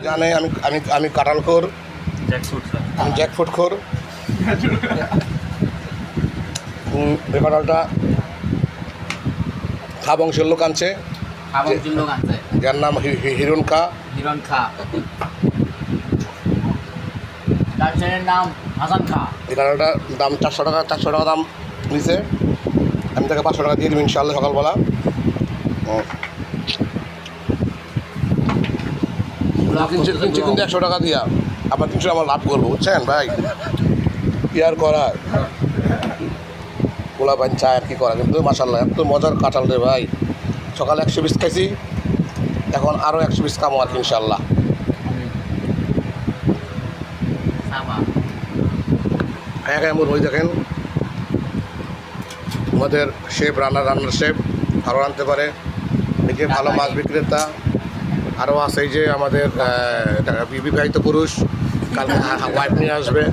জানে আমি আমি আমি কাঁঠালখোর, আমি জ্যাকফ্রুটখোর। এই কাঁঠালটা খা বংশের লোক আনছে, যার নাম হিরণ খা। নাম হাসান খা। এই কাঁঠালটার দাম 400 টাকা দাম নিছে। আমি তাকে 500 টাকা দিয়ে দেবো ইনশাআল্লাহ সকালবেলা। কিনছে কিন্তু 100 টাকা দিয়া, আপনার 300 আমার লাভ করবো, বুঝছেন ভাই? কি আর করার, গোলা পান চা আর কি করা। কিন্তু মাশাআল্লাহ এত মজার কাঁঠাল রে ভাই। সকালে 100 পিস খাইছি, এখন আরও 100 পিস খামো আর কি ইনশাআল্লাহ। এমন ওই দেখেন আমাদের শেফ, রান্নার শেফ ভালো রাঁধতে পারে, এই যে ভালো মাছ বিক্রেতা। আরও আছে এই যে আমাদের বিবাহিত পুরুষ, কালকে ওয়াইফ নিয়ে আসবে।